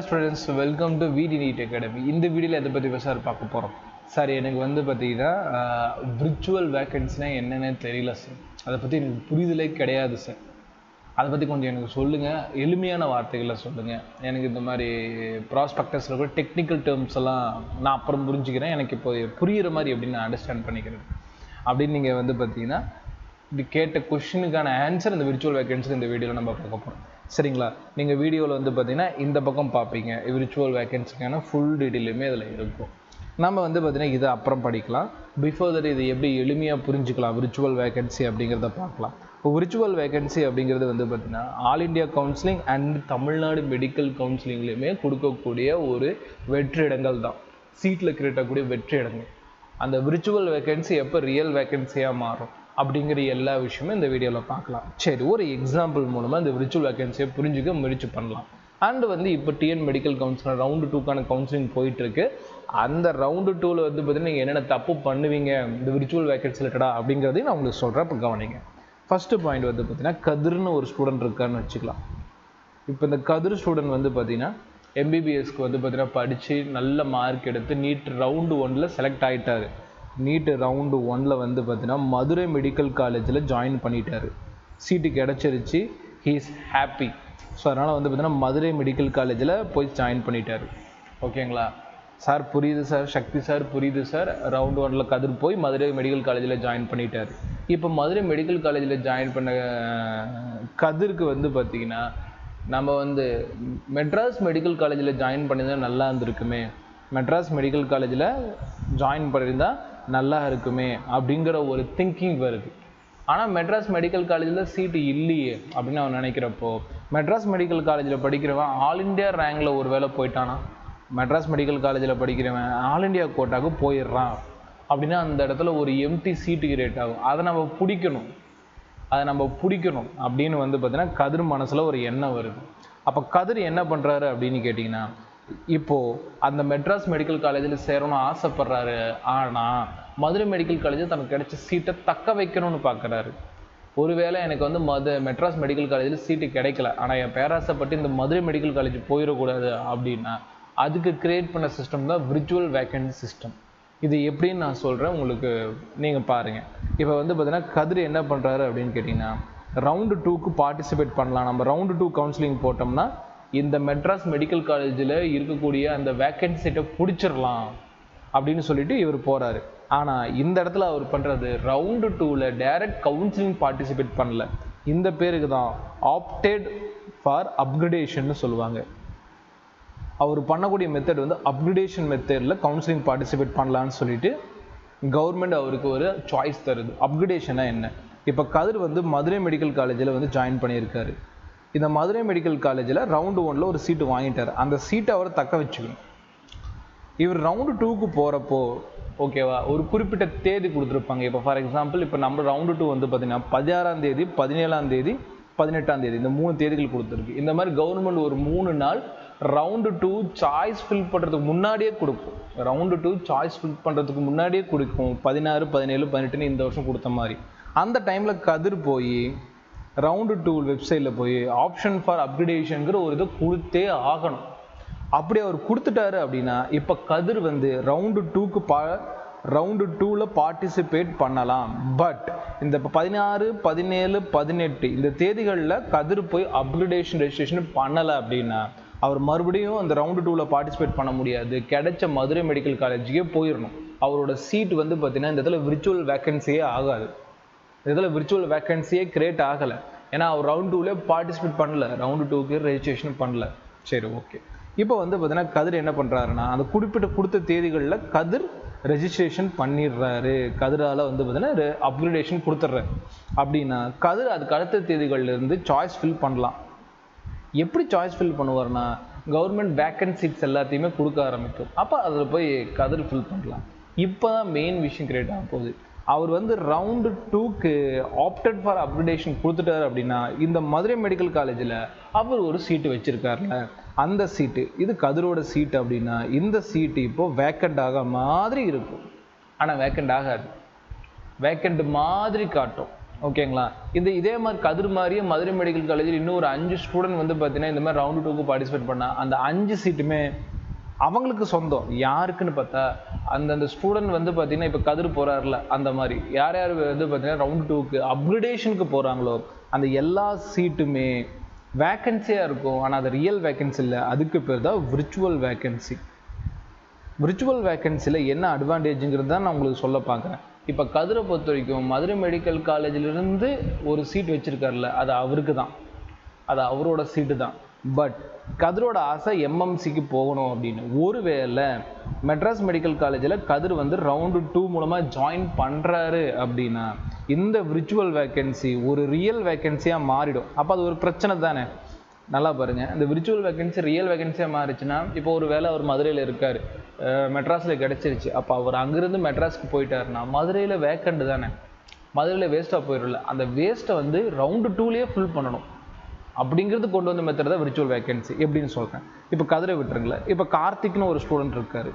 Hello students, welcome to VD NEET Academy. இந்த வீடியோல எதை பத்தி சார் பார்க்க போறோம். சார் எனக்கு வந்து பாத்தீங்கன்னா virtual vacancy என்னன்னு தெரியல சார். அத பத்தி எனக்கு புரிதலே கிடையாது சார். அத பத்தி கொஞ்சம் எனக்கு சொல்லுங்க. எளிமையான வார்த்தைகள சொல்லுங்க. எனக்கு இந்த மாதிரி ப்ராஸ்பெக்டஸ்ல கூட டெக்னிக்கல் டெர்ம்ஸ் எல்லாம் நான் அப்புறம் புரிஞ்சுக்கிறேன். எனக்கு இப்போ புரியுற மாதிரி எப்படி நான் அண்டர்ஸ்டாண்ட் பண்ணிக்கிறேன். அப்படின்னு நீங்க வந்து பாத்தீங்கன்னா இது கேட்ட क्वेश्चनக்கான ஆன்சர் இந்த விர்ச்சுவல் வேகன்சி இந்த வீடியோல நம்ம பார்க்க போறோம். சரிங்களா? நீங்க வீடியோல வந்து பாத்தீங்கன்னா இந்த பக்கம் பாப்பீங்க. விர்ச்சுவல் வேகன்சிக்கான ஃபுல் டீடைலுமே அதுல இருக்கும். நம்ம வந்து பாத்தீங்கன்னா இத அப்புறம் படிக்கலாம். பிஃபோர் தட் இது எப்படி எளிமையா புரிஞ்சுக்கலாம் விர்ச்சுவல் வேகன்சி அப்படிங்கறத பார்க்கலாம். இப்போ விர்ச்சுவல் வேகன்சி அப்படிங்கிறது வந்து பாத்தீங்கன்னா all India counselling and Tamil Nadu medical கவுன்சிலிங்லயுமே கொடுக்கக்கூடிய ஒரு வெற்றிடங்கள் தான். சீட்ல கிரியேட் ஆகக்கூடிய வெற்றிடங்கள். அந்த விர்ச்சுவல் வேகன்சி எப்போ ரியல் வேகன்சியா மாறும் அப்படிங்கிற எல்லா விஷயமும் இந்த வீடியோவில் பார்க்கலாம். சரி, ஒரு எக்ஸாம்பிள் மூலமாக இந்த விர்ச்சுவல் வேகன்சியை புரிஞ்சுக்க முயற்சி பண்ணலாம். அண்ட் வந்து இப்போ டிஎன் மெடிக்கல் கவுன்சிலர் ரவுண்டு 2க்கான கவுன்சிலிங் போயிட்டு இருக்கு. அந்த ரவுண்டு 2ல வந்து பார்த்தீங்கன்னா நீங்கள் என்னென்ன தப்பு பண்ணுவீங்க இந்த விர்ச்சுவல் வேகன்சி ரிலேட்டடா அப்படிங்கிறதையும் நான் உங்களுக்கு சொல்கிறேன். இப்போ கவனிங்க. ஃபர்ஸ்ட் பாயிண்ட் வந்து பார்த்தீங்கன்னா கதிர்னு ஒரு ஸ்டூடெண்ட் இருக்கான்னு வச்சுக்கலாம். இப்போ இந்த கதிர் ஸ்டூடெண்ட் வந்து பார்த்தீங்கன்னா எம்பிபிஎஸ்க்கு வந்து பார்த்தீங்கன்னா படித்து நல்ல மார்க் எடுத்து நீட் ரவுண்டு 1ல் செலக்ட் ஆகிட்டாரு. நீட் ரவுண்டு 1ல் வந்து பார்த்தீங்கன்னா மதுரை மெடிக்கல் காலேஜில் ஜாயின் பண்ணிட்டாரு. சீட்டு கிடச்சிருச்சு. He is happy. ஸோ அதனால் வந்து பார்த்தீங்கன்னா மதுரை மெடிக்கல் காலேஜில் போய் ஜாயின் பண்ணிட்டாரு. ஓகேங்களா சார்? புரியுது சார். சக்தி சார் புரியுது சார். ரவுண்டு 1ல் கதிர் போய் மதுரை மெடிக்கல் காலேஜில் ஜாயின் பண்ணிட்டாரு. இப்போ மதுரை மெடிக்கல் காலேஜில் ஜாயின் பண்ண கதிருக்கு வந்து பார்த்தீங்கன்னா நம்ம வந்து மெட்ராஸ் மெடிக்கல் காலேஜில் ஜாயின் பண்ணியிருந்தால் நல்லா இருந்திருக்குமே, மெட்ராஸ் மெடிக்கல் காலேஜில் ஜாயின் பண்ணியிருந்தால் நல்லா இருக்குமே அப்படிங்கிற ஒரு திங்கிங் வருது. ஆனால் மெட்ராஸ் மெடிக்கல் காலேஜில் சீட்டு இல்லையே அப்படின்னு அவன் நினைக்கிறப்போ மெட்ராஸ் மெடிக்கல் காலேஜில் படிக்கிறவன் ஆல் இண்டியா ரேங்கில் ஒரு வேளை போயிட்டானா, மெட்ராஸ் மெடிக்கல் காலேஜில் படிக்கிறவன் ஆல் இண்டியா கோட்டாவுக்கு போயிடுறான் அப்படின்னா அந்த இடத்துல ஒரு எம்டி சீட்டு கிரியேட் ஆகும். அதை நம்ம பிடிக்கணும் அப்படின்னு வந்து பார்த்தீங்கன்னா கதிர் மனசில் ஒரு எண்ணம் வருது. அப்போ கதிர் என்ன பண்ணுறாரு அப்படின்னு கேட்டிங்கன்னா இப்போது அந்த மெட்ராஸ் மெடிக்கல் காலேஜில் சேரணும்னு ஆசைப்படுறாரு. ஆனால் மதுரை மெடிக்கல் காலேஜில் தனக்கு கிடைச்ச சீட்டை தக்க வைக்கணும்னு பார்க்குறாரு. ஒருவேளை எனக்கு வந்து மெட்ராஸ் மெடிக்கல் காலேஜில் சீட்டு கிடைக்கல, ஆனால் என் பேராசைப்பட்டு இந்த மதுரை மெடிக்கல் காலேஜ் போயிடக்கூடாது அப்படின்னா அதுக்கு கிரியேட் பண்ண சிஸ்டம் தான் விர்ச்சுவல் வேகன்சி சிஸ்டம். இது எப்படின்னு நான் சொல்கிறேன், உங்களுக்கு நீங்கள் பாருங்கள். இப்போ வந்து பார்த்தீங்கன்னா கதிர் என்ன பண்ணுறாரு அப்படின்னு கேட்டிங்கன்னா ரவுண்டு 2க்கு பார்ட்டிசிபேட் பண்ணலாம். நம்ம ரவுண்டு 2 கவுன்சிலிங் போட்டோம்னா இந்த மெட்ராஸ் மெடிக்கல் காலேஜில் இருக்கக்கூடிய அந்த வேக்கன்சி சீட்டை பிடிச்சிடலாம் அப்படின்னு சொல்லிட்டு இவர் போகிறாரு. ஆனால் இந்த இடத்துல அவர் பண்ணுறது ரவுண்டு 2ல் டைரக்ட் கவுன்சிலிங் பார்ட்டிசிபேட் பண்ணல. இந்த பேருக்கு தான் ஆப்டேட் ஃபார் அப்கிரேடேஷன்னு சொல்லுவாங்க. அவர் பண்ணக்கூடிய மெத்தட் வந்து அப்கிரேடேஷன் மெத்தடில் கவுன்சிலிங் பார்ட்டிசிபேட் பண்ணலான்னு சொல்லிட்டு கவர்மெண்ட் அவருக்கு ஒரு சாய்ஸ் தருது. அப்கிரேடேஷனா என்ன? இப்போ கதிர் வந்து மதுரை மெடிக்கல் காலேஜில் வந்து ஜாயின் பண்ணியிருக்காரு. இந்த மதுரை மெடிக்கல் காலேஜில் ரவுண்டு 1ல் ஒரு சீட்டு வாங்கிட்டார். அந்த சீட்டை அவர் தக்க வச்சுக்கணும். இவர் ரவுண்டு 2க்கு போகிறப்போ ஓகேவா ஒரு குறிப்பிட்ட தேதி கொடுத்துருப்பாங்க. இப்போ ஃபார் எக்ஸாம்பிள் இப்போ நம்ம ரவுண்டு 2 வந்து பார்த்தீங்கன்னா 16ஆம் தேதி 17ஆம் தேதி 18ஆம் தேதி இந்த 3 தேதிகள் கொடுத்துருக்கு. இந்த மாதிரி கவர்மெண்ட் ஒரு 3 நாள் ரவுண்டு 2 சாய்ஸ் ஃபில் பண்ணுறதுக்கு முன்னாடியே கொடுக்கும். ரவுண்டு 2 சாய்ஸ் ஃபில் பண்ணுறதுக்கு முன்னாடியே கொடுக்கும். 16, 17, 18 இந்த வருஷம் கொடுத்த மாதிரி. அந்த டைமில் கதிர் போய் ரவுண்டு 2 வெப்சைட்டில் போய் ஆப்ஷன் ஃபார் அப்கிரேடேஷனுங்கிற ஒரு இதை கொடுத்தே ஆகணும். அப்படி அவர் கொடுத்துட்டாரு அப்படின்னா இப்போ கதிர் வந்து ரவுண்டு 2ல் பார்ட்டிசிபேட் பண்ணலாம். பட் இந்த 16, 17, 18 இந்த தேதிகளில் கதிர் போய் அப்கிரேடேஷன் ரெஜிஸ்ட்ரேஷன் பண்ணலை அப்படின்னா அவர் மறுபடியும் அந்த ரவுண்டு 2ல் பார்ட்டிசிபேட் பண்ண முடியாது. கிடைச்ச மதுரை மெடிக்கல் காலேஜுக்கே போயிடணும். அவரோட சீட் வந்து பார்த்தீங்கன்னா இந்த இடத்துல விர்ச்சுவல் வேக்கன்சியே ஆகாது. இதில் விர்ச்சுவல் வேக்கன்சியே கிரியேட் ஆகலை. ஏன்னா அவர் ரவுண்டு 2ல பார்ட்டிசிபேட் பண்ணல, ரவுண்டு 2க்கு ரெஜிஸ்ட்ரேஷன் பண்ணல. சரி, ஓகே. இப்போ வந்து பார்த்தீங்கன்னா கதிர் என்ன பண்ணுறாருன்னா அந்த கொடுத்த தேதிகளில் கதிர் ரெஜிஸ்ட்ரேஷன் பண்ணிடுறாரு. கதிரால் வந்து பார்த்தீங்கன்னா அப்கிரேடேஷன் கொடுத்துட்றாரு. அப்படின்னா கதிர் அதுக்கு அடுத்த தேதிகள்லேருந்து சாய்ஸ் ஃபில் பண்ணலாம். எப்படி சாய்ஸ் ஃபில் பண்ணுவார்னா கவர்மெண்ட் வேக்கன்ட் சீட்ஸ் எல்லாத்தையுமே கொடுக்க ஆரம்பிக்கும். அப்போ அதில் போய் கதிர் ஃபில் பண்ணலாம். இப்போ தான் மெயின் விஷயம் கிரியேட் ஆக போகுது. அவர் வந்து ரவுண்டு 2க்கு ஆப்டட் ஃபார் அப்கிரேடேஷன் கொடுத்துட்டாரு அப்படின்னா இந்த மதுரை மெடிக்கல் காலேஜில் அவர் ஒரு சீட்டு வச்சுருக்காருல, அந்த சீட்டு இது கதிரோட சீட்டு அப்படின்னா இந்த சீட்டு இப்போ வேக்கண்ட் ஆக மாதிரி இருக்கும். ஆனால் வேக்கண்ட் ஆகாது. வேக்கண்ட் மாதிரி காட்டும். ஓகேங்களா. இதே மாதிரி கதிர் மாதிரியே மதுரை மெடிக்கல் காலேஜில் இன்னும் ஒரு 5 ஸ்டூடெண்ட் வந்து பார்த்தீங்கன்னா இந்த மாதிரி ரவுண்டு 2க்கு பார்ட்டிசிபேட் பண்ணால் அந்த 5 சீட்டுமே அவங்களுக்கு சொந்தம். யாருக்குன்னு பார்த்தா அந்தந்த ஸ்டூடெண்ட் வந்து பார்த்தீங்கன்னா இப்போ கதிர் போகிறாருல அந்த மாதிரி யார் யார் வந்து பார்த்தீங்கன்னா ரவுண்டு 2க்கு அப்கிரேடேஷனுக்கு போகிறாங்களோ அந்த எல்லா சீட்டுமே வேக்கன்சியாக இருக்கும். ஆனால் அது ரியல் வேக்கன்சி இல்லை, அதுக்கு பேர் தான் விர்ச்சுவல் வேக்கன்சி. விர்ச்சுவல் வேக்கன்சியில் என்ன அட்வான்டேஜுங்கிறது தான் நான் உங்களுக்கு சொல்ல பார்க்குறேன். இப்போ கதிரை பொறுத்த வரைக்கும் மதுரை மெடிக்கல் காலேஜிலிருந்து ஒரு சீட் வச்சுருக்காருல அது அவருக்கு தான், அது அவரோட சீட்டு தான். பட் கதிரோட ஆசை எம்எம்சிக்கு போகணும் அப்படின்னு. ஒருவேளை மெட்ராஸ் மெடிக்கல் காலேஜில் கதிர் வந்து ரவுண்டு 2 மூலமாக ஜாயின் பண்ணுறாரு அப்படின்னா இந்த விர்ச்சுவல் வேக்கன்சி ஒரு ரியல் வேக்கன்சியாக மாறிடும். அப்போ அது ஒரு பிரச்சனை தானே. நல்லா பாருங்கள், இந்த விர்ச்சுவல் வேக்கன்சி ரியல் வேக்கன்சியாக மாறிச்சுன்னா இப்போ ஒரு வேளை அவர் மதுரையில் இருக்கார், மெட்ராஸில் கிடச்சிருச்சு, அப்போ அவர் அங்கேருந்து மெட்ராஸ்க்கு போயிட்டாருன்னா மதுரையில் வேக்கண்ட் தானே, மதுரையில் வேஸ்ட்டாக போயிடல. அந்த வேஸ்ட்டை வந்து ரவுண்டு 2லேயே ஃபில் பண்ணணும் அப்படிங்கிறது கொண்டு வந்த மெத்தட் தான் விர்ச்சுவல் வேக்கன்சி. எப்படின்னு சொல்கிறேன். இப்போ கதிரை விட்டுருங்களேன். இப்போ கார்த்திக்னு ஒரு ஸ்டூடெண்ட் இருக்கார்.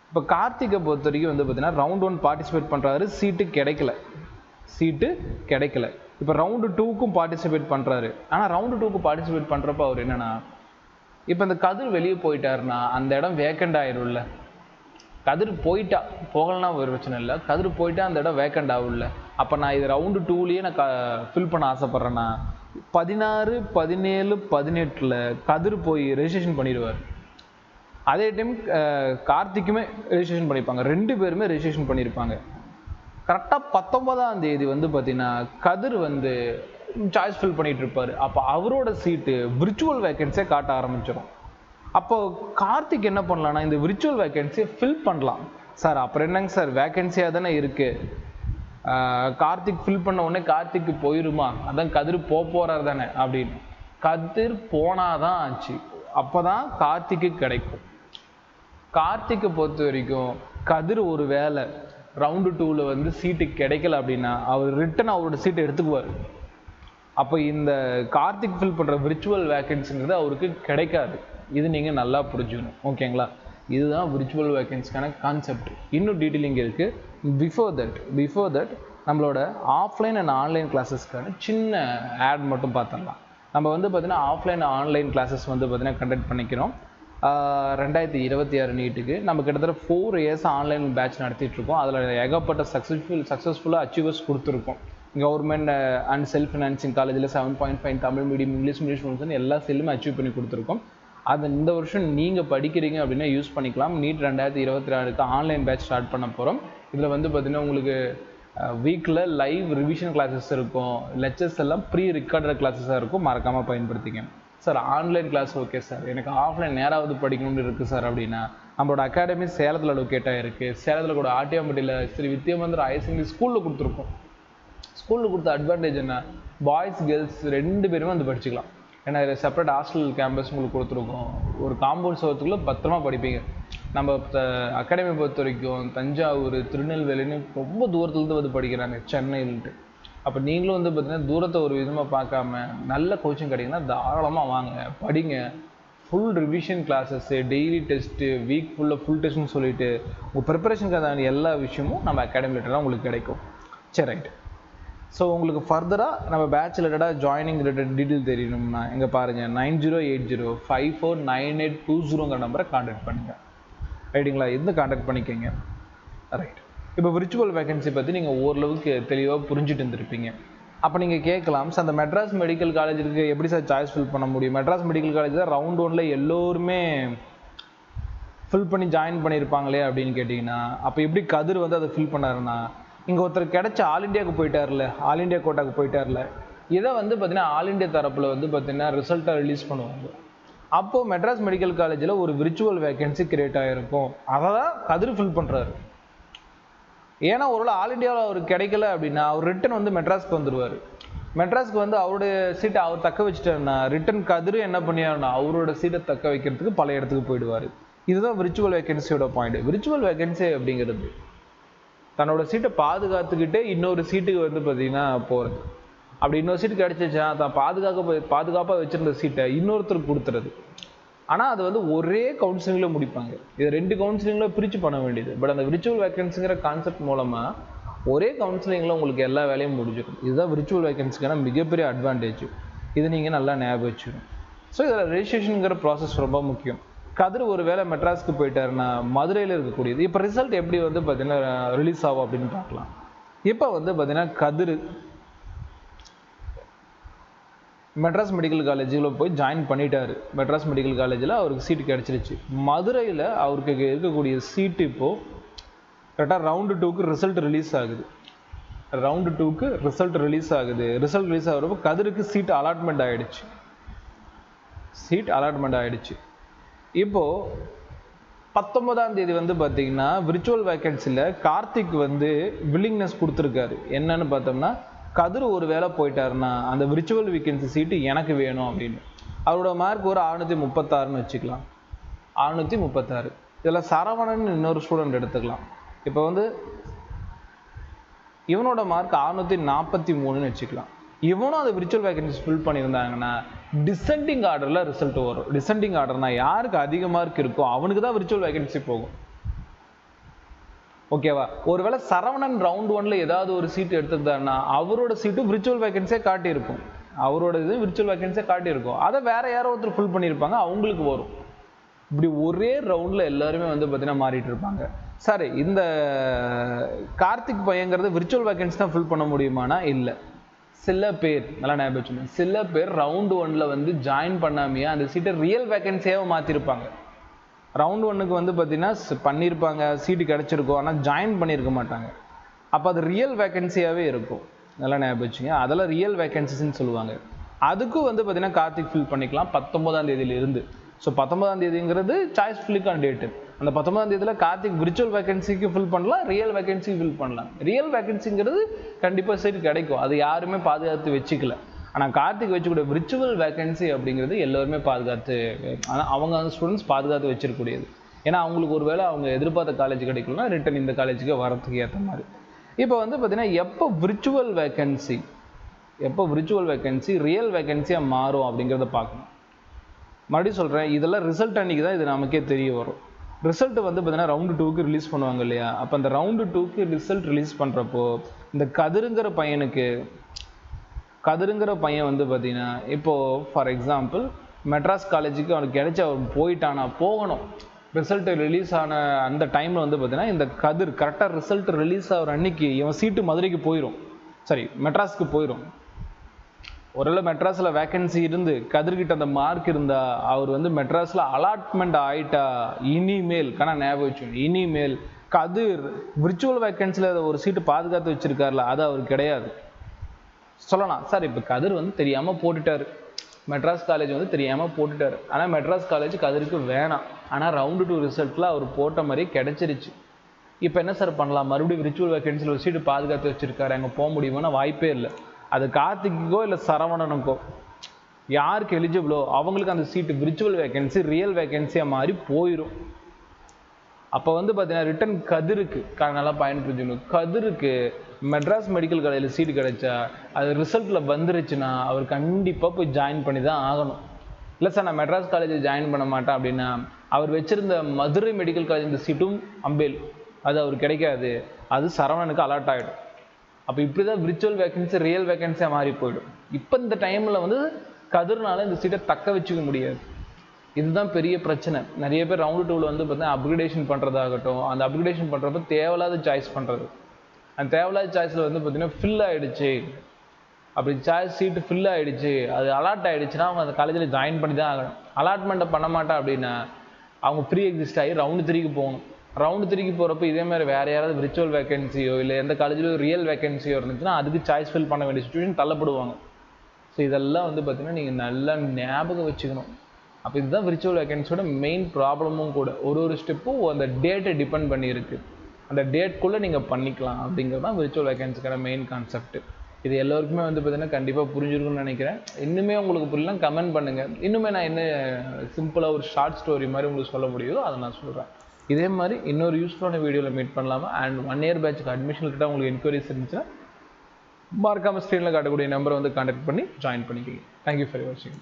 இப்போ கார்த்திகை பொறுத்த வரைக்கும் வந்து பார்த்தீங்கன்னா ரவுண்ட் 1 பார்ட்டிசிபேட் பண்ணுறாரு, சீட்டு கிடைக்கல. இப்போ ரவுண்டு 2க்கும் பார்ட்டிசிபேட் பண்ணுறாரு. ஆனால் ரவுண்டு 2க்கு பார்ட்டிசிபேட் பண்ணுறப்ப அவர் என்னென்னா இப்போ இந்த கதிர் வெளியே போயிட்டாருன்னா அந்த இடம் வேக்கண்ட் ஆகிடும்ல. கதிர் போகலன்னா ஒரு பிரச்சனை இல்லை, கதிர் போயிட்டா அந்த இடம் வேக்கண்ட் ஆகும்ல. அப்போ நான் இது ரவுண்டு 2லேயே நான் ஃபில் பண்ண ஆசைப்பட்றேன்னா 16, 17, 18 கதிர் போய் ரெஜிஸ்ட்ரேஷன் பண்ணிடுவார். அதே டைம் கார்த்திக்குமே ரெஜிஸ்ட்ரேஷன் பண்ணியிருப்பாங்க, 2 பேருமே ரெஜிஸ்ட்ரேஷன் பண்ணியிருப்பாங்க. கரெக்டாக 19ஆம் தேதி வந்து பார்த்தீங்கன்னா கதிர் வந்து சாய்ஸ் ஃபில் பண்ணிட்டு இருப்பார். அப்போ அவரோட சீட்டு விர்ச்சுவல் வேக்கன்சியை காட்ட ஆரம்பிச்சிடும். அப்போ கார்த்திக் என்ன பண்ணலான்னா இந்த விர்ச்சுவல் வேக்கன்சியை ஃபில் பண்ணலாம். சார் அப்புறம் என்னங்க சார் வேக்கன்சியாக தானே இருக்குது, கார்த்திக் ஃபில் பண்ண உடனே கார்த்திக்கு போயிருமா, அதான் கதிர் போகிறார் தானே அப்படின்னு. கதிர் போனாதான் ஆச்சு, அப்போ தான் கார்த்திக்கு கிடைக்கும். கார்த்திகை பொறுத்த வரைக்கும் கதிர் ஒரு வேலை ரவுண்டு 2ல் வந்து சீட்டு கிடைக்கல அப்படின்னா அவர் ரிட்டன் அவரோட சீட்டை எடுத்துக்குவார். அப்போ இந்த கார்த்திக் ஃபில் பண்ணுற விர்ச்சுவல் வேக்கன்சிங்கிறது அவருக்கு கிடைக்காது. இது நீங்கள் நல்லா புரிஞ்சுக்கணும். ஓகேங்களா. இதுதான் விர்ச்சுவல் வேக்கன்சிக்கான கான்செப்ட். இன்னும் டீட்டெயிலிங் இருக்குது. பிஃபோர் தட் நம்மளோட ஆஃப்லைன் அண்ட் ஆன்லைன் கிளாஸஸ்க்கான சின்ன ஆட் மட்டும் பார்த்துடலாம். நம்ம வந்து பார்த்திங்கன்னா ஆஃப்லைன் ஆன்லைன் கிளாஸஸ் வந்து பார்த்திங்கன்னா கண்டக்ட் பண்ணிக்கிறோம். 2026 நீட்டுக்கு நம்ம கிட்டத்தட்ட 4 இயர்ஸ் ஆன்லைன் பேட்ச் நடத்திட்டுருக்கோம். அதில் ஏகப்பட்ட சக்ஸஸ்ஃபுல்லாக அச்சீவர்ஸ் கொடுத்துருக்கோம். கவர்மெண்ட் அண்ட் செல்ஃப் ஃபினான்சிங் காலேஜில் 7.5 Tamil medium, English medium students எல்லா செல்லுமே அச்சீவ் பண்ணி கொடுத்துருக்கோம். அது இந்த வருஷம் நீங்கள் படிக்கிறீங்க அப்படின்னா யூஸ் பண்ணிக்கலாம். நீட் 2026க்கு ஆன்லைன் பேட்ச் ஸ்டார்ட் பண்ண போகிறோம். இதில் வந்து பார்த்திங்கன்னா உங்களுக்கு வீக்கில் லைவ் ரிவிஷன் கிளாஸஸ் இருக்கும், லெக்சர்ஸ் எல்லாம் ப்ரீ ரெக்கார்டட் கிளாஸஸாக இருக்கும், மறக்காமல் பயன்படுத்திங்க. Sir online class okay sir, எனக்கு ஆஃப்லைன் நேராவது படிக்கணும்னு இருக்குது சார் அப்படின்னா நம்மளோட அகாடமி சேலத்தில் லொக்கேட்டாக இருக்குது. சேலத்தில் கூட ஆட்டியாம்பட்டியில் ஸ்ரீ வித்யாமந்திர ஹையர் செகண்டரி ஸ்கூலில் கொடுத்துருக்கோம். ஸ்கூலில் கொடுத்த அட்வான்டேஜ் என்ன, பாய்ஸ் கேர்ள்ஸ் 2 பேருமே வந்து படிச்சுக்கலாம். ஏன்னா செப்பரேட் ஹாஸ்டல் கேம்பஸ் உங்களுக்கு கொடுத்துருக்கோம். ஒரு காம்பவுண்ட் சோத்துக்குள்ளே பத்திரமா படிப்பீங்க. நம்ம அகாடமி பொறுத்த வரைக்கும் தஞ்சாவூர், திருநெல்வேலின்னு ரொம்ப தூரத்துலேருந்து வந்து படிக்கிறாங்க, சென்னையில்ட்டு. அப்போ நீங்களும் வந்து பார்த்தீங்கன்னா தூரத்தை ஒரு விதமாக பார்க்காம நல்ல கோச்சிங் கிடைக்குன்னா தாராளமாக வாங்க, படிங்க. Full revision classes, daily test, week full டெஸ்ட்னு சொல்லிட்டு உங்கள் ப்ரிப்பரேஷனுக்கான எல்லா விஷயமும் நம்ம அகாடமியில் உங்களுக்கு கிடைக்கும். சரி, ரைட். ஸோ உங்களுக்கு ஃபர்தராக நம்ம பேட்ச் ரிலேட்டடாக ஜாயினிங் ரிலேட்டட் டீட்டெயில் தெரியணும்னா எங்கே பாருங்கள், 9080549820 நம்பரை கான்டாக்ட் பண்ணுங்கள். ரைட்டுங்களா. எந்த கான்டாக்ட் பண்ணிக்கோங்க. ரைட். இப்போ விர்ச்சுவல் வேகன்சி பற்றி நீங்கள் ஓரளவுக்கு தெளிவாக புரிஞ்சுட்டு இருந்திருப்பீங்க. அப்போ நீங்கள் கேட்கலாம், சார் அந்த மெட்ராஸ் மெடிக்கல் காலேஜுக்கு எப்படி சார் சாய்ஸ் ஃபில் பண்ண முடியும்? மெட்ராஸ் மெடிக்கல் காலேஜ் தான் ரவுண்ட் 1ல் எல்லோருமே ஃபில் பண்ணி ஜாயின் பண்ணியிருப்பாங்களே அப்படின்னு கேட்டிங்கன்னா, அப்போ எப்படி கதிர் வந்து அதை ஃபில் பண்ணாருன்னா, இங்கே ஒருத்தர் கிடைச்ச ஆல் இண்டியாவுக்கு போயிட்டார்ல, ஆல் இண்டியா கோட்டாக்கு போயிட்டார்ல, இதை வந்து பார்த்திங்கன்னா ஆல் இண்டியா தரப்பில் வந்து பார்த்திங்கன்னா ரிசல்ட்டாக ரிலீஸ் பண்ணுவாங்க. அப்போது மெட்ராஸ் மெடிக்கல் காலேஜில் ஒரு விர்ச்சுவல் வேகன்சி கிரியேட் ஆகிருக்கும், அதை தான் கதிர் ஃபில் பண்ணுறாரு. ஏன்னா ஒருவேளை ஆல் இண்டியாவில் அவருக்கு கிடைக்கல அப்படின்னா அவர் ரிட்டன் வந்து மெட்ராஸ்க்கு வந்துடுவார். மெட்ராஸ்க்கு வந்து அவருடைய சீட்டை அவர் தக்க வச்சுட்டாருன்னா ரிட்டன் கதிர் என்ன பண்ணியாருன்னா அவரோட சீட்டை தக்க வைக்கிறதுக்கு பல இடத்துக்கு போயிடுவார். இதுதான் விர்ச்சுவல் வேகன்சியோட பாயிண்ட். விர்ச்சுவல் வேகன்சி அப்படிங்கிறது தன்னோட சீட்டை பாதுகாத்துக்கிட்டே இன்னொரு சீட்டுக்கு வந்து பார்த்தீங்கன்னா போகிறது. அப்படி இன்னொரு சீட்டு கிடைச்சிச்சுன்னா தான் பாதுகாப்பாக வச்சுருந்த சீட்டை இன்னொருத்தருக்கு கொடுத்துறது. ஆனால் அது வந்து ஒரே கவுன்சிலிங்கில் முடிப்பாங்க. இதை 2 கவுன்சிலிங்கில் பிரித்து பண்ண வேண்டியது. பட் அந்த விர்ச்சுவல் வேகன்சிங்கிற கான்செப்ட் மூலமாக ஒரே கவுன்சிலிங்கில் உங்களுக்கு எல்லா வேலையும் முடிஞ்சிடும். இதுதான் விர்ச்சுவல் வேகன்சிக்கான மிகப்பெரிய அட்வான்டேஜ். இது நீங்கள் நல்லா ஞாபகம் வச்சுக்கணும். ஸோ இதில் ரெஜிஸ்ட்ரேஷனுங்கிற ப்ராசஸ் ரொம்ப முக்கியம். கதிர் ஒரு வேளை மெட்ராஸ்க்கு போயிட்டாருன்னா மதுரையில் இருக்கக்கூடியது. இப்போ ரிசல்ட் எப்படி வந்து பார்த்தீங்கன்னா ரிலீஸ் ஆகும் அப்படின்னு பார்க்கலாம். இப்போ வந்து பார்த்தீங்கன்னா கதிர் மெட்ராஸ் மெடிக்கல் காலேஜில் போய் ஜாயின் பண்ணிட்டாரு. மெட்ராஸ் மெடிக்கல் காலேஜில் அவருக்கு சீட்டு கிடச்சிருச்சு. மதுரையில் அவருக்கு இருக்கக்கூடிய சீட்டு இப்போது கரெக்டாக ரவுண்டு 2க்கு ரிசல்ட் ரிலீஸ் ஆகுது. ரிசல்ட் ரிலீஸ் ஆகுறப்போ கதிருக்கு சீட் அலாட்மெண்ட் ஆகிடுச்சு. இப்போது 19ஆம் தேதி வந்து பார்த்தீங்கன்னா விர்ச்சுவல் வேக்கன்சியில் கார்த்திக் வந்து வில்லிங்னஸ் கொடுத்துருக்காரு. என்னன்னு பார்த்தோம்னா, கதிர் ஒரு வேளை போயிட்டாருன்னா அந்த விர்ச்சுவல் வேக்கன்சி சீட்டு எனக்கு வேணும் அப்படின்னு. அவரோட மார்க் ஒரு 636ன்னு வச்சுக்கலாம். 636. இதில் சரவணன் இன்னொரு ஸ்டூடெண்ட் எடுத்துக்கலாம். இப்போ வந்து இவனோட மார்க் 643ன்னு வச்சுக்கலாம். இவனும் அந்த விர்ச்சுவல் வேகன்சி ஃபில் பண்ணியிருந்தாங்கன்னா டிசெண்டிங் ஆர்டரில் ரிசல்ட் வரும். டிசெண்டிங் ஆர்டர்னா யாருக்கு அதிக மார்க் இருக்கோ அவனுக்கு தான் விர்ச்சுவல் வேகன்சி போகும். ஓகேவா? ஒருவேளை சரவணன் ரவுண்ட் 1ல ஏதாவது ஒரு சீட் எடுத்திருந்தாருன்னா அவரோட சீட்டு விர்ச்சுவல் வேகன்சியே காட்டியிருக்கும். அதை வேற யாரோ ஒருத்தர் ஃபில் பண்ணியிருப்பாங்க, அவங்களுக்கு வரும். இப்படி ஒரே ரவுண்டில் எல்லாருமே வந்து பார்த்தீங்கன்னா மாறிட்டு இருப்பாங்க. சரி, இந்த கார்த்திக் பையங்கிறது விர்ச்சுவல் வேகன்சி தான் ஃபில் பண்ண முடியுமானா இல்லை. சில பேர் நல்லா ஞாபகம் வச்சுக்கணும், சில பேர் ரவுண்ட் 1ல வந்து ஜாயின் பண்ணாமையே அந்த சீட்டை ரியல் வேகன்சியாக மாற்றிருப்பாங்க. ரவுண்ட் 1க்கு வந்து பார்த்தீங்கன்னா பண்ணியிருப்பாங்க, சீட்டு கிடச்சிருக்கும், ஆனால் ஜாயின் பண்ணியிருக்க மாட்டாங்க. அப்போ அது ரியல் வேகன்சியாகவே இருக்கும். நல்லா ஞாபகம் வச்சுங்க, அதெல்லாம் ரியல் வேகன்சிஸ்ன்னு சொல்லுவாங்க. அதுக்கும் வந்து பார்த்தீங்கன்னா கார்த்திக் ஃபில் பண்ணிக்கலாம் 19ஆம் தேதியிலிருந்து. ஸோ 19ஆம் தேதிங்கிறது சாய்ஸ் ஃபில்லுக்கான டேட்டு. அந்த 19ஆம் தேதியில் கார்த்திக் விர்ச்சுவல் வேகன்சிக்கு ஃபில் பண்ணலாம், ரியல் வேகன்சி ஃபில் பண்ணலாம். ரியல் வேகன்சிங்கிறது கண்டிப்பாக சீட் கிடைக்கும், அது யாருமே பாதுகாத்து வச்சுக்கல. ஆனால் கார்த்திக் வச்சுக்கூடிய விர்ச்சுவல் வேகன்சி அப்படிங்கிறது எல்லோருமே பாதுகாத்து, ஆனால் அவங்க அந்த ஸ்டூடெண்ட்ஸ் பாதுகாத்து வச்சிருக்கக்கூடியது. ஏன்னா அவங்களுக்கு ஒரு வேளை அவங்க எதிர்பார்த்த காலேஜ் கிடைக்கலன்னா ரிட்டன் இந்த காலேஜுக்கு வரத்துக்கு ஏற்ற மாதிரி. இப்போ வந்து பார்த்தீங்கன்னா எப்போ விர்ச்சுவல் வேகன்சி ரியல் வேகன்சியாக மாறும் அப்படிங்கிறத பார்க்கணும். மறுபடியும் சொல்கிறேன், இதெல்லாம் ரிசல்ட் அன்றைக்கி தான் இது நமக்கே தெரிய வரும். ரிசல்ட் வந்து பார்த்தீங்கன்னா ரவுண்டு 2க்கு ரிலீஸ் பண்ணுவாங்க இல்லையா? அப்போ அந்த ரவுண்டு 2க்கு ரிசல்ட் ரிலீஸ் பண்ணுறப்போ இந்த கதிருங்கிற பையன் வந்து பார்த்தீங்கன்னா இப்போது ஃபார் எக்ஸாம்பிள் மெட்ராஸ் காலேஜுக்கு அவனுக்கு கிடைச்ச அவன் போகணும். ரிசல்ட் ரிலீஸ் ஆன அந்த டைமில் வந்து பார்த்தீங்கன்னா இந்த கதிர் கரெக்டாக ரிசல்ட் ரிலீஸ் ஆகிற அன்னைக்கு இவன் சீட்டு மதுரைக்கு மெட்ராஸ்க்கு போயிடும். ஒருவேளை மெட்ராஸில் வேக்கன்சி இருந்து கதிர்கிட்ட அந்த மார்க் இருந்தால் அவர் வந்து மெட்ராஸில் அலாட்மெண்ட் ஆகிட்டா இனிமேல் ஞாபகம் வச்சுக்கணும், இனிமேல் கதிர் விர்ச்சுவல் வேக்கன்சியில் ஒரு சீட்டு பாதுகாத்து வச்சிருக்காருல அது அவர் கிடையாது. சொல்லலாம் சார், இப்போ கதிர் வந்து தெரியாமல் போட்டுட்டார், மெட்ராஸ் காலேஜ் வந்து தெரியாமல் போட்டுட்டார், ஆனால் மெட்ராஸ் காலேஜ் கதிருக்கு வேணாம், ஆனால் ரவுண்டு 2 ரிசல்ட்டில் அவர் போட்ட மாதிரியே கிடச்சிருச்சு. இப்போ என்ன சார் பண்ணலாம்? மறுபடியும் விர்ச்சுவல் வேக்கன்சியில் ஒரு சீட்டு பாதுகாத்து வச்சிருக்காரு, அங்கே போக முடியுமானா வாய்ப்பே இல்லை. அது கார்த்திக்கோ இல்லை சரவணனுக்கோ யாருக்கு எலிஜிபிளோ அவங்களுக்கு அந்த சீட்டு விர்ச்சுவல் வேகன்சி ரியல் வேகன்சியாக மாறி போயிடும். அப்போ வந்து பார்த்தீங்கன்னா ரிட்டன் கதிருக்கு நல்லா பயன்படுத்தணும். கதிருக்கு மெட்ராஸ் மெடிக்கல் காலேஜில் சீட்டு கிடைச்சா அது ரிசல்ட்டில் வந்துருச்சுன்னா அவர் கண்டிப்பாக போய் ஜாயின் பண்ணி தான் ஆகணும். இல்லை சார் நான் மெட்ராஸ் காலேஜில் ஜாயின் பண்ண மாட்டேன் அப்படின்னா அவர் வச்சுருந்த மதுரை மெடிக்கல் காலேஜ் இந்த சீட்டும் அம்பேல் அது அவர் கிடைக்காது, அது சரவணனுக்கு அலாட் ஆகிடும். அப்போ இப்படி தான் விர்ச்சுவல் வேகன்சி ரியல் வேகன்சியாக மாறி போயிடும். இப்போ இந்த டைமில் வந்து கதிர்னால இந்த சீட்டை தக்க வச்சுக்க முடியாது. இதுதான் பெரிய பிரச்சனை. நிறைய பேர் ரவுண்டு 2ல் வந்து பார்த்தீங்கன்னா அப்கிரேடேஷன் பண்ணுறதாகட்டும், அந்த அப்கிரேடேஷன் பண்ணுறப்ப தேவையில்லாத சாய்ஸ் பண்ணுறது. அந்த தேவையில்லாத சாய்ஸில் வந்து பார்த்தீங்கன்னா ஃபில் ஆகிடுச்சு, அப்படி சாய்ஸ் சீட்டு ஃபில் ஆகிடுச்சு, அது அலாட் ஆகிடுச்சுன்னா அவங்க அந்த காலேஜில் ஜாயின் பண்ணி தான் ஆகணும். அலாட்மெண்ட்டை பண்ண மாட்டா அப்படின்னா அவங்க ப்ரீ எக்ஸிஸ்ட் ஆகி ரவுண்டு 3க்கு போகணும். ரவுண்டு 3க்கு போகிறப்ப இதே மாதிரி வேறு யாராவது விர்ச்சுவல் வேகன்சியோ இல்லை எந்த காலேஜிலோ ரியல் வேகன்சியோ இருந்துச்சுன்னா அதுக்கு சாய்ஸ் ஃபில் பண்ண வேண்டிய சுச்சுவேஷன் தள்ளப்படுவாங்க. ஸோ இதெல்லாம் வந்து பார்த்தீங்கன்னா நீங்கள் நல்லா ஞாபகம் வச்சுக்கணும். அப்போ இதுதான் விர்ச்சுவல் வேகன்சியோட மெயின் ப்ராப்ளமும் கூட. ஒரு ஸ்டெப்பும் அந்த டேட்டை டிபெண்ட் பண்ணியிருக்கு. அந்த டேட்குள்ளே நீங்கள் பண்ணிக்கலாம் அப்படிங்கிறது தான் விர்ச்சுவல் வேகன்சிக்கான மெயின் கான்செப்ட். இது எல்லோருக்குமே வந்து பார்த்தீங்கன்னா கண்டிப்பாக புரிஞ்சிருக்குன்னு நினைக்கிறேன். இன்னுமே உங்களுக்கு புரியலாம் கமெண்ட் பண்ணுங்கள். இன்னுமே நான் என்ன சிம்பிளாக ஒரு ஷார்ட் ஸ்டோரி மாதிரி உங்களுக்கு சொல்ல முடியுதோ அதை நான் சொல்கிறேன். இதே மாதிரி இன்னொரு யூஸ்ஃபுல்லான வீடியோவில் மீட் பண்ணலாமா? அண்ட் 1 year பேட்சுக்கு அட்மிஷன் கிட்ட உங்களுக்கு என்கொயரிஸ் இருந்துச்சுன்னா மறக்காமல் ஸ்க்ரீனில் காட்டக்கூடிய நம்பரை வந்து கான்டாக்ட் பண்ணி ஜாயின் பண்ணிக்கிங்க. தேங்க்யூ ஃபார் வாட்சிங்.